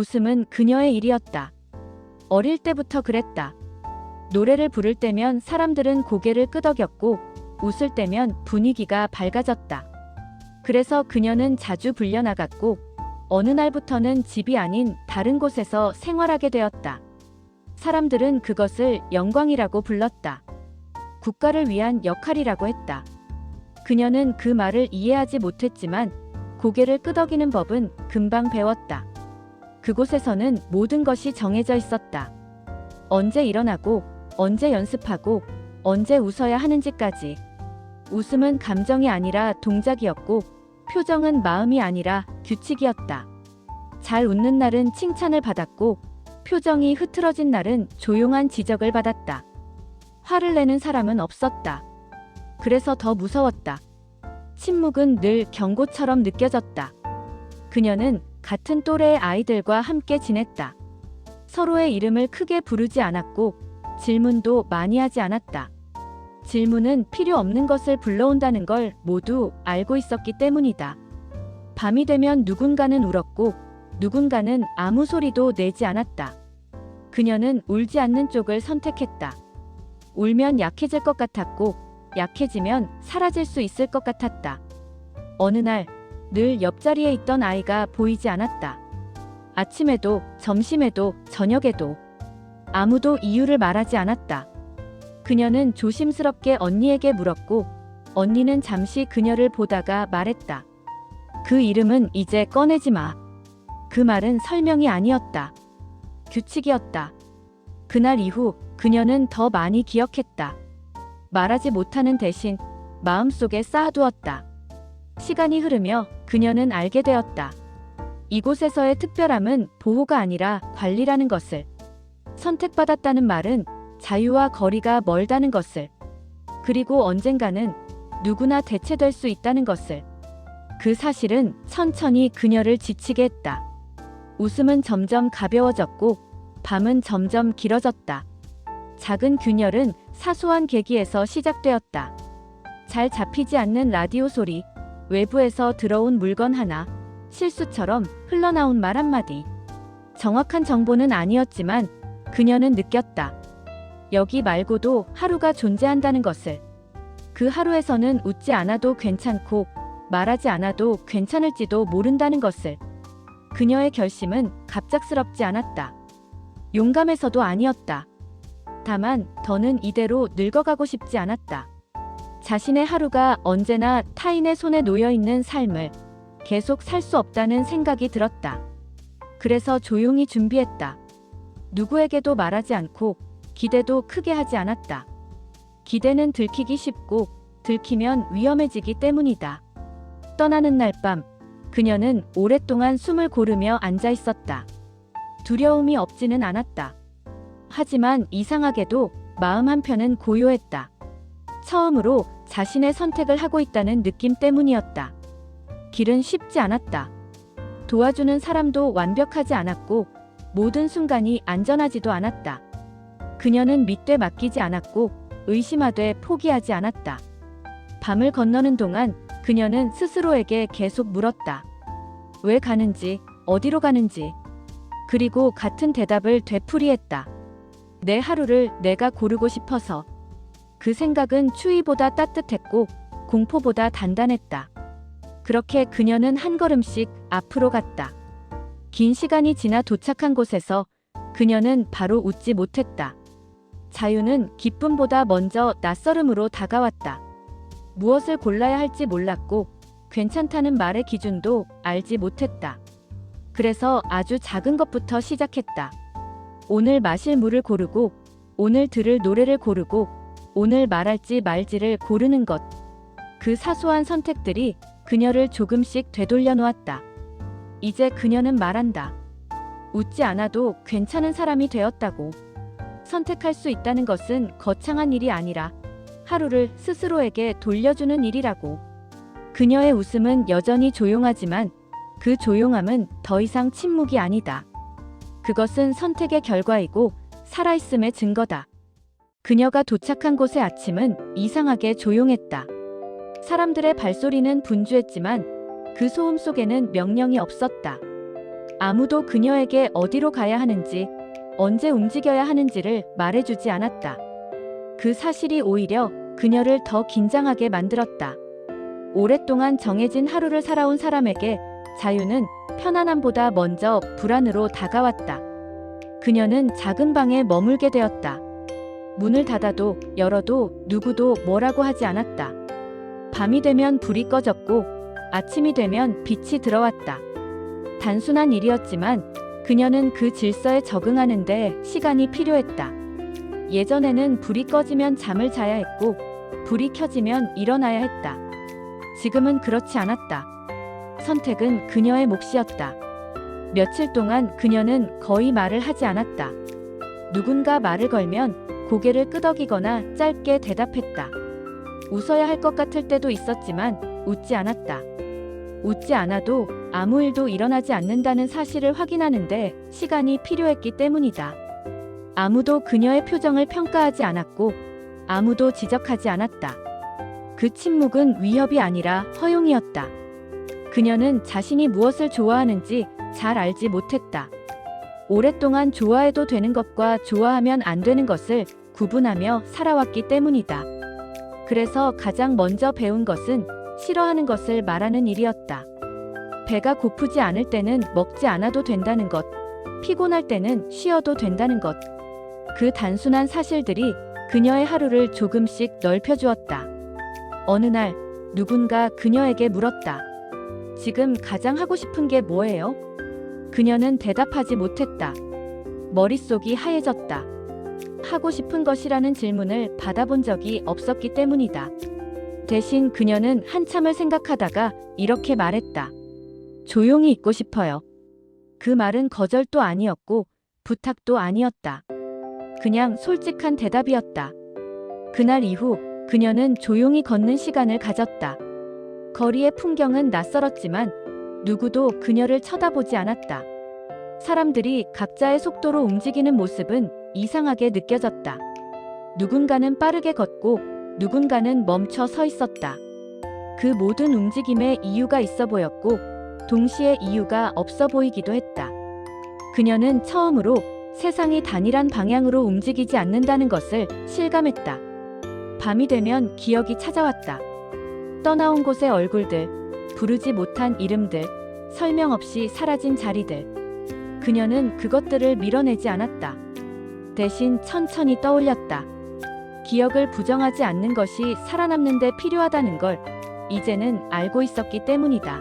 웃음은 그녀의 일이었다. 어릴 때부터 그랬다. 노래를 부를 때면 사람들은 고개를 끄덕였고 웃을 때면 분위기가 밝아졌다. 그래서 그녀는 자주 불려나갔고 어느 날부터는 집이 아닌 다른 곳에서 생활하게 되었다. 사람들은 그것을 영광이라고 불렀다. 국가를 위한 역할이라고 했다. 그녀는 그 말을 이해하지 못했지만 고개를 끄덕이는 법은 금방 배웠다. 그곳에서는 모든 것이 정해져 있었다. 언제 일어나고, 언제 연습하고, 언제 웃어야 하는지까지. 웃음은 감정이 아니라 동작이었고, 표정은 마음이 아니라 규칙이었다. 잘 웃는 날은 칭찬을 받았고, 표정이 흐트러진 날은 조용한 지적을 받았다. 화를 내는 사람은 없었다. 그래서 더 무서웠다. 침묵은 늘 경고처럼 느껴졌다. 그녀는 같은 또래의 아이들과 함께 지냈다. 서로의 이름을 크게 부르지 않았고 질문도 많이 하지 않았다. 질문은 필요 없는 것을 불러온다는 걸 모두 알고 있었기 때문이다. 밤이 되면 누군가는 울었고 누군가는 아무 소리도 내지 않았다. 그녀는 울지 않는 쪽을 선택했다. 울면 약해질 것 같았고 약해지면 사라질 수 있을 것 같았다. 어느 날 늘 옆자리에 있던 아이가 보이지 않았다. 아침에도 점심에도 저녁에도 아무도 이유를 말하지 않았다. 그녀는 조심스럽게 언니에게 물었고 언니는 잠시 그녀를 보다가 말했다. 그 이름은 이제 꺼내지 마. 그 말은 설명이 아니었다. 규칙이었다. 그날 이후 그녀는 더 많이 기억했다. 말하지 못하는 대신 마음속에 쌓아두었다. 시간이 흐르며 그녀는 알게 되었다. 이곳에서의 특별함은 보호가 아니라 관리라는 것을. 선택받았다는 말은 자유와 거리가 멀다는 것을. 그리고 언젠가는 누구나 대체될 수 있다는 것을. 그 사실은 천천히 그녀를 지치게 했다. 웃음은 점점 가벼워졌고 밤은 점점 길어졌다. 작은 균열은 사소한 계기에서 시작되었다. 잘 잡히지 않는 라디오 소리, 외부에서 들어온 물건 하나, 실수처럼 흘러나온 말 한마디. 정확한 정보는 아니었지만 그녀는 느꼈다. 여기 말고도 하루가 존재한다는 것을. 그 하루에서는 웃지 않아도 괜찮고 말하지 않아도 괜찮을지도 모른다는 것을. 그녀의 결심은 갑작스럽지 않았다. 용감해서도 아니었다. 다만 더는 이대로 늙어가고 싶지 않았다. 자신의 하루가 언제나 타인의 손에 놓여있는 삶을 계속 살 수 없다는 생각이 들었다. 그래서 조용히 준비했다. 누구에게도 말하지 않고 기대도 크게 하지 않았다. 기대는 들키기 쉽고 들키면 위험해지기 때문이다. 떠나는 날 밤 그녀는 오랫동안 숨을 고르며 앉아 있었다. 두려움이 없지는 않았다. 하지만 이상하게도 마음 한편은 고요했다. 처음으로 자신의 선택을 하고 있다는 느낌 때문이었다. 길은 쉽지 않았다. 도와주는 사람도 완벽하지 않았고 모든 순간이 안전하지도 않았다. 그녀는 믿되 맡기지 않았고 의심하되 포기하지 않았다. 밤을 건너는 동안 그녀는 스스로에게 계속 물었다. 왜 가는지, 어디로 가는지. 그리고 같은 대답을 되풀이했다. 내 하루를 내가 고르고 싶어서. 그 생각은 추위보다 따뜻했고 공포보다 단단했다. 그렇게 그녀는 한 걸음씩 앞으로 갔다. 긴 시간이 지나 도착한 곳에서 그녀는 바로 웃지 못했다. 자유는 기쁨보다 먼저 낯설음으로 다가왔다. 무엇을 골라야 할지 몰랐고 괜찮다는 말의 기준도 알지 못했다. 그래서 아주 작은 것부터 시작했다. 오늘 마실 물을 고르고 오늘 들을 노래를 고르고 오늘 말할지 말지를 고르는 것. 그 사소한 선택들이 그녀를 조금씩 되돌려 놓았다. 이제 그녀는 말한다. 웃지 않아도 괜찮은 사람이 되었다고. 선택할 수 있다는 것은 거창한 일이 아니라 하루를 스스로에게 돌려주는 일이라고. 그녀의 웃음은 여전히 조용하지만 그 조용함은 더 이상 침묵이 아니다. 그것은 선택의 결과이고 살아있음의 증거다. 그녀가 도착한 곳의 아침은 이상하게 조용했다. 사람들의 발소리는 분주했지만 그 소음 속에는 명령이 없었다. 아무도 그녀에게 어디로 가야 하는지, 언제 움직여야 하는지를 말해주지 않았다. 그 사실이 오히려 그녀를 더 긴장하게 만들었다. 오랫동안 정해진 하루를 살아온 사람에게 자유는 편안함보다 먼저 불안으로 다가왔다. 그녀는 작은 방에 머물게 되었다. 문을 닫아도 열어도 누구도 뭐라고 하지 않았다. 밤이 되면 불이 꺼졌고 아침이 되면 빛이 들어왔다. 단순한 일이었지만 그녀는 그 질서에 적응하는데 시간이 필요했다. 예전에는 불이 꺼지면 잠을 자야 했고 불이 켜지면 일어나야 했다. 지금은 그렇지 않았다. 선택은 그녀의 몫이었다. 며칠 동안 그녀는 거의 말을 하지 않았다. 누군가 말을 걸면 고개를 끄덕이거나 짧게 대답했다. 웃어야 할 것 같을 때도 있었지만 웃지 않았다. 웃지 않아도 아무 일도 일어나지 않는다는 사실을 확인하는데 시간이 필요했기 때문이다. 아무도 그녀의 표정을 평가하지 않았고 아무도 지적하지 않았다. 그 침묵은 위협이 아니라 허용이었다. 그녀는 자신이 무엇을 좋아하는지 잘 알지 못했다. 오랫동안 좋아해도 되는 것과 좋아하면 안 되는 것을 구분하며 살아왔기 때문이다. 그래서 가장 먼저 배운 것은 싫어하는 것을 말하는 일이었다. 배가 고프지 않을 때는 먹지 않아도 된다는 것, 피곤할 때는 쉬어도 된다는 것. 그 단순한 사실들이 그녀의 하루를 조금씩 넓혀주었다. 어느 날 누군가 그녀에게 물었다. 지금 가장 하고 싶은 게 뭐예요? 그녀는 대답하지 못했다. 머릿속이 하얘졌다. 하고 싶은 것이라는 질문을 받아본 적이 없었기 때문이다. 대신 그녀는 한참을 생각하다가 이렇게 말했다. 조용히 있고 싶어요. 그 말은 거절도 아니었고 부탁도 아니었다. 그냥 솔직한 대답이었다. 그날 이후 그녀는 조용히 걷는 시간을 가졌다. 거리의 풍경은 낯설었지만 누구도 그녀를 쳐다보지 않았다. 사람들이 각자의 속도로 움직이는 모습은 이상하게 느껴졌다. 누군가는 빠르게 걷고 누군가는 멈춰 서 있었다. 그 모든 움직임에 이유가 있어 보였고 동시에 이유가 없어 보이기도 했다. 그녀는 처음으로 세상이 단일한 방향으로 움직이지 않는다는 것을 실감했다. 밤이 되면 기억이 찾아왔다. 떠나온 곳의 얼굴들, 부르지 못한 이름들, 설명 없이 사라진 자리들. 그녀는 그것들을 밀어내지 않았다. 대신 천천히 떠올렸다. 기억을 부정하지 않는 것이 살아남는 데 필요하다는 걸 이제는 알고 있었기 때문이다.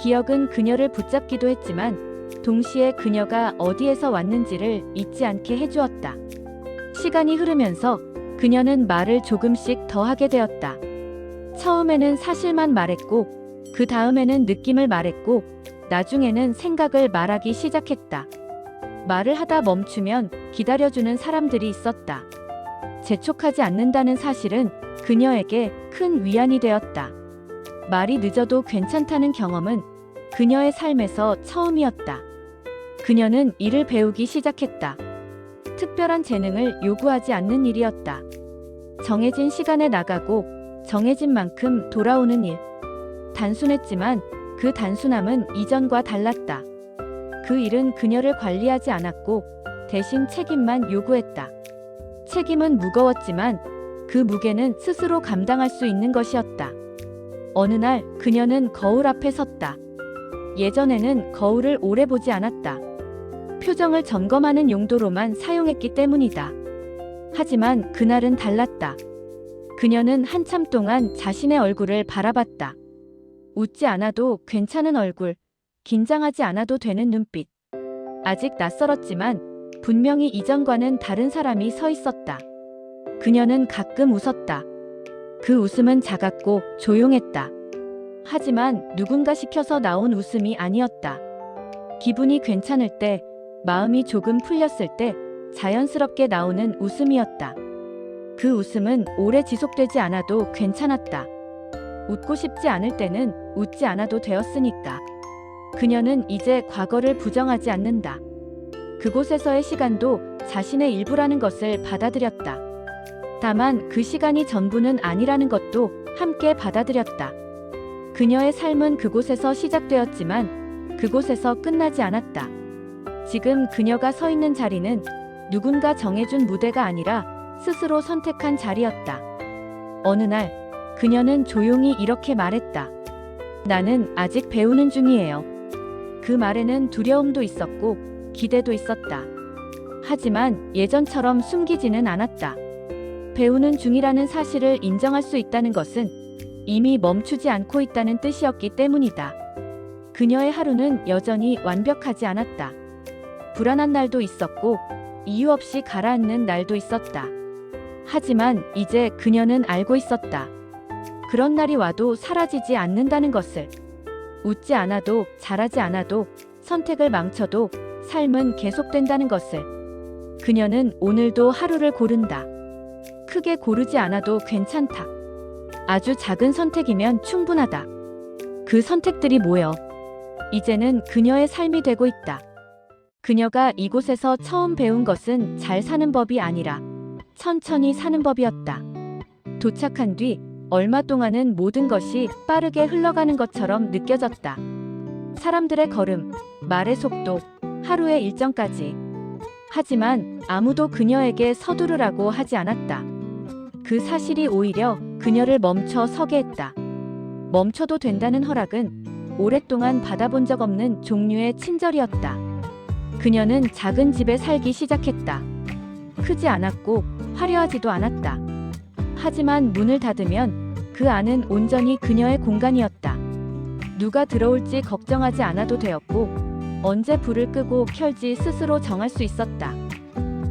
기억은 그녀를 붙잡기도 했지만 동시에 그녀가 어디에서 왔는지를 잊지 않게 해주었다. 시간이 흐르면서 그녀는 말을 조금씩 더 하게 되었다. 처음에는 사실만 말했고 그 다음에는 느낌을 말했고 나중에는 생각을 말하기 시작했다. 말을 하다 멈추면 기다려주는 사람들이 있었다. 재촉하지 않는다는 사실은 그녀에게 큰 위안이 되었다. 말이 늦어도 괜찮다는 경험은 그녀의 삶에서 처음이었다. 그녀는 일을 배우기 시작했다. 특별한 재능을 요구하지 않는 일이었다. 정해진 시간에 나가고 정해진 만큼 돌아오는 일. 단순했지만 그 단순함은 이전과 달랐다. 그 일은 그녀를 관리하지 않았고 대신 책임만 요구했다. 책임은 무거웠지만 그 무게는 스스로 감당할 수 있는 것이었다. 어느 날 그녀는 거울 앞에 섰다. 예전에는 거울을 오래 보지 않았다. 표정을 점검하는 용도로만 사용했기 때문이다. 하지만 그날은 달랐다. 그녀는 한참 동안 자신의 얼굴을 바라봤다. 웃지 않아도 괜찮은 얼굴, 긴장하지 않아도 되는 눈빛. 아직 낯설었지만 분명히 이전과는 다른 사람이 서 있었다. 그녀는 가끔 웃었다. 그 웃음은 작았고 조용했다. 하지만 누군가 시켜서 나온 웃음이 아니었다. 기분이 괜찮을 때, 마음이 조금 풀렸을 때 자연스럽게 나오는 웃음이었다. 그 웃음은 오래 지속되지 않아도 괜찮았다. 웃고 싶지 않을 때는 웃지 않아도 되었으니까. 그녀는 이제 과거를 부정하지 않는다. 그곳에서의 시간도 자신의 일부라는 것을 받아들였다. 다만 그 시간이 전부는 아니라는 것도 함께 받아들였다. 그녀의 삶은 그곳에서 시작되었지만 그곳에서 끝나지 않았다. 지금 그녀가 서 있는 자리는 누군가 정해준 무대가 아니라 스스로 선택한 자리였다. 어느 날 그녀는 조용히 이렇게 말했다. 나는 아직 배우는 중이에요. 그 말에는 두려움도 있었고 기대도 있었다. 하지만 예전처럼 숨기지는 않았다. 배우는 중이라는 사실을 인정할 수 있다는 것은 이미 멈추지 않고 있다는 뜻이었기 때문이다. 그녀의 하루는 여전히 완벽하지 않았다. 불안한 날도 있었고 이유 없이 가라앉는 날도 있었다. 하지만 이제 그녀는 알고 있었다. 그런 날이 와도 사라지지 않는다는 것을. 웃지 않아도, 잘하지 않아도, 선택을 망쳐도 삶은 계속된다는 것을. 그녀는 오늘도 하루를 고른다. 크게 고르지 않아도 괜찮다. 아주 작은 선택이면 충분하다. 그 선택들이 모여 이제는 그녀의 삶이 되고 있다. 그녀가 이곳에서 처음 배운 것은 잘 사는 법이 아니라 천천히 사는 법이었다. 도착한 뒤 얼마 동안은 모든 것이 빠르게 흘러가는 것처럼 느껴졌다. 사람들의 걸음, 말의 속도, 하루의 일정까지. 하지만 아무도 그녀에게 서두르라고 하지 않았다. 그 사실이 오히려 그녀를 멈춰 서게 했다. 멈춰도 된다는 허락은 오랫동안 받아본 적 없는 종류의 친절이었다. 그녀는 작은 집에 살기 시작했다. 크지 않았고 화려하지도 않았다. 하지만 문을 닫으면 그 안은 온전히 그녀의 공간이었다. 누가 들어올지 걱정하지 않아도 되었고 언제 불을 끄고 켤지 스스로 정할 수 있었다.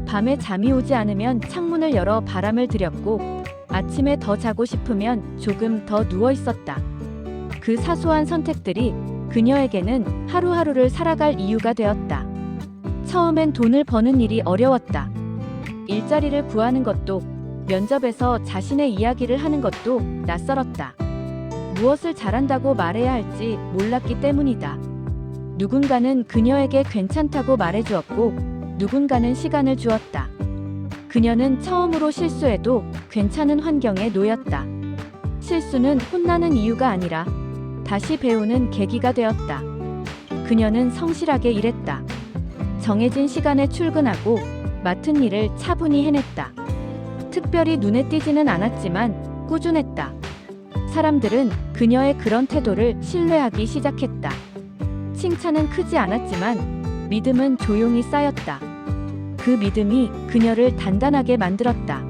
밤에 잠이 오지 않으면 창문을 열어 바람을 들였고 아침에 더 자고 싶으면 조금 더 누워 있었다. 그 사소한 선택들이 그녀에게는 하루하루를 살아갈 이유가 되었다. 처음엔 돈을 버는 일이 어려웠다. 일자리를 구하는 것도, 면접에서 자신의 이야기를 하는 것도 낯설었다. 무엇을 잘한다고 말해야 할지 몰랐기 때문이다. 누군가는 그녀에게 괜찮다고 말해주었고 누군가는 시간을 주었다. 그녀는 처음으로 실수해도 괜찮은 환경에 놓였다. 실수는 혼나는 이유가 아니라 다시 배우는 계기가 되었다. 그녀는 성실하게 일했다. 정해진 시간에 출근하고 맡은 일을 차분히 해냈다. 특별히 눈에 띄지는 않았지만 꾸준했다. 사람들은 그녀의 그런 태도를 신뢰하기 시작했다. 칭찬은 크지 않았지만 믿음은 조용히 쌓였다. 그 믿음이 그녀를 단단하게 만들었다.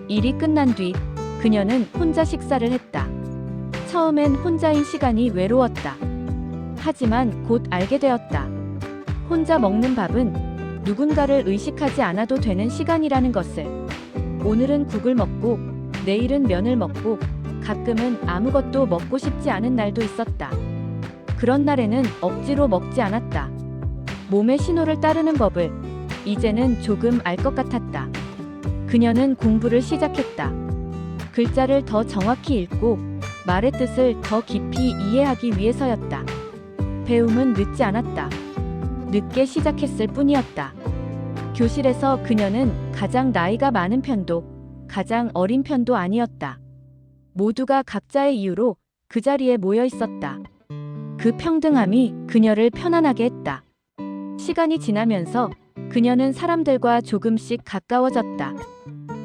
일이 끝난 뒤 그녀는 혼자 식사를 했다. 처음엔 혼자인 시간이 외로웠다. 하지만 곧 알게 되었다. 혼자 먹는 밥은 누군가를 의식하지 않아도 되는 시간이라는 것을. 오늘은 국을 먹고 내일은 면을 먹고 가끔은 아무것도 먹고 싶지 않은 날도 있었다. 그런 날에는 억지로 먹지 않았다. 몸의 신호를 따르는 법을 이제는 조금 알 것 같았다. 그녀는 공부를 시작했다. 글자를 더 정확히 읽고 말의 뜻을 더 깊이 이해하기 위해서였다. 배움은 늦지 않았다. 늦게 시작했을 뿐이었다. 교실에서 그녀는 가장 나이가 많은 편도 가장 어린 편도 아니었다. 모두가 각자의 이유로 그 자리에 모여 있었다. 그 평등함이 그녀를 편안하게 했다. 시간이 지나면서 그녀는 사람들과 조금씩 가까워졌다.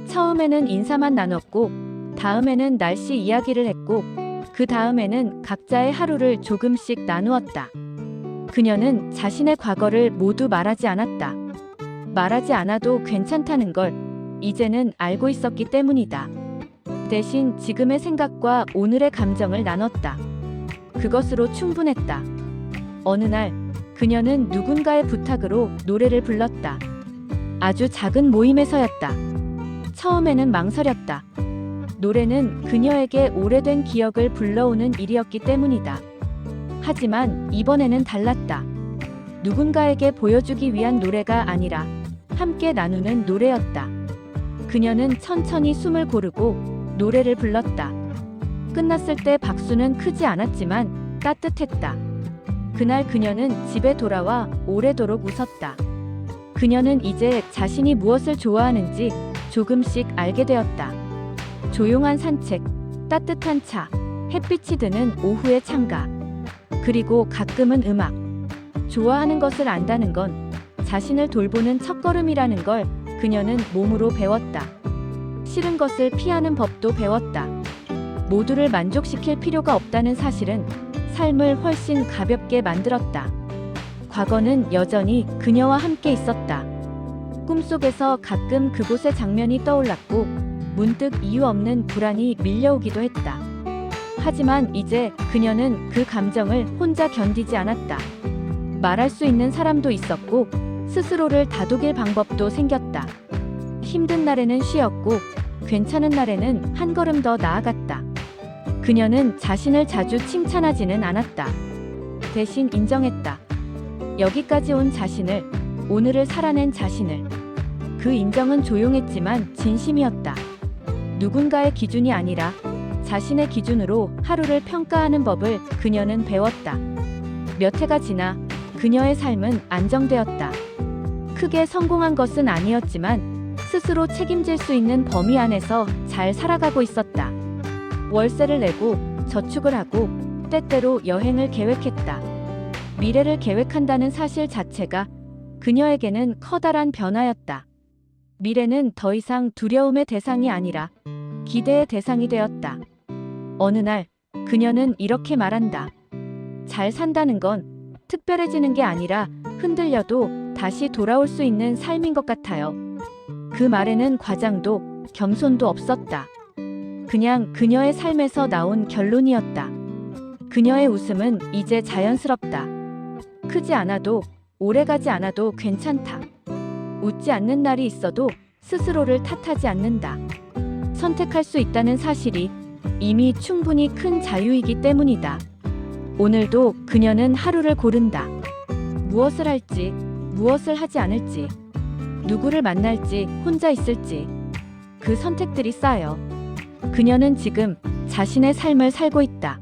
처음에는 인사만 나눴고 다음에는 날씨 이야기를 했고 그 다음에는 각자의 하루를 조금씩 나누었다. 그녀는 자신의 과거를 모두 말하지 않았다. 말하지 않아도 괜찮다는 걸 이제는 알고 있었기 때문이다. 대신 지금의 생각과 오늘의 감정을 나눴다. 그것으로 충분했다. 어느 날 그녀는 누군가의 부탁으로 노래를 불렀다. 아주 작은 모임에서였다. 처음에는 망설였다. 노래는 그녀에게 오래된 기억을 불러오는 일이었기 때문이다. 하지만 이번에는 달랐다. 누군가에게 보여주기 위한 노래가 아니라 함께 나누는 노래였다. 그녀는 천천히 숨을 고르고 노래를 불렀다. 끝났을 때 박수는 크지 않았지만 따뜻했다. 그날 그녀는 집에 돌아와 오래도록 웃었다. 그녀는 이제 자신이 무엇을 좋아하는지 조금씩 알게 되었다. 조용한 산책, 따뜻한 차, 햇빛이 드는 오후의 창가, 그리고 가끔은 음악. 좋아하는 것을 안다는 건 자신을 돌보는 첫걸음이라는 걸 그녀는 몸으로 배웠다. 싫은 것을 피하는 법도 배웠다. 모두를 만족시킬 필요가 없다는 사실은 삶을 훨씬 가볍게 만들었다. 과거는 여전히 그녀와 함께 있었다. 꿈속에서 가끔 그곳의 장면이 떠올랐고 문득 이유 없는 불안이 밀려오기도 했다. 하지만 이제 그녀는 그 감정을 혼자 견디지 않았다. 말할 수 있는 사람도 있었고 스스로를 다독일 방법도 생겼다. 힘든 날에는 쉬었고 괜찮은 날에는 한 걸음 더 나아갔다. 그녀는 자신을 자주 칭찬하지는 않았다. 대신 인정했다. 여기까지 온 자신을, 오늘을 살아낸 자신을. 그 인정은 조용했지만 진심이었다. 누군가의 기준이 아니라 자신의 기준으로 하루를 평가하는 법을 그녀는 배웠다. 몇 해가 지나 그녀의 삶은 안정되었다. 크게 성공한 것은 아니었지만 스스로 책임질 수 있는 범위 안에서 잘 살아가고 있었다. 월세를 내고 저축을 하고 때때로 여행을 계획했다. 미래를 계획한다는 사실 자체가 그녀에게는 커다란 변화였다. 미래는 더 이상 두려움의 대상이 아니라 기대의 대상이 되었다. 어느 날 그녀는 이렇게 말한다. 잘 산다는 건 특별해지는 게 아니라 흔들려도 다시 돌아올 수 있는 삶인 것 같아요. 그 말에는 과장도 겸손도 없었다. 그냥 그녀의 삶에서 나온 결론이었다. 그녀의 웃음은 이제 자연스럽다. 크지 않아도 오래가지 않아도 괜찮다. 웃지 않는 날이 있어도 스스로를 탓하지 않는다. 선택할 수 있다는 사실이 이미 충분히 큰 자유이기 때문이다. 오늘도 그녀는 하루를 고른다. 무엇을 할지, 무엇을 하지 않을지, 누구를 만날지, 혼자 있을지. 그 선택들이 쌓여 그녀는 지금 자신의 삶을 살고 있다.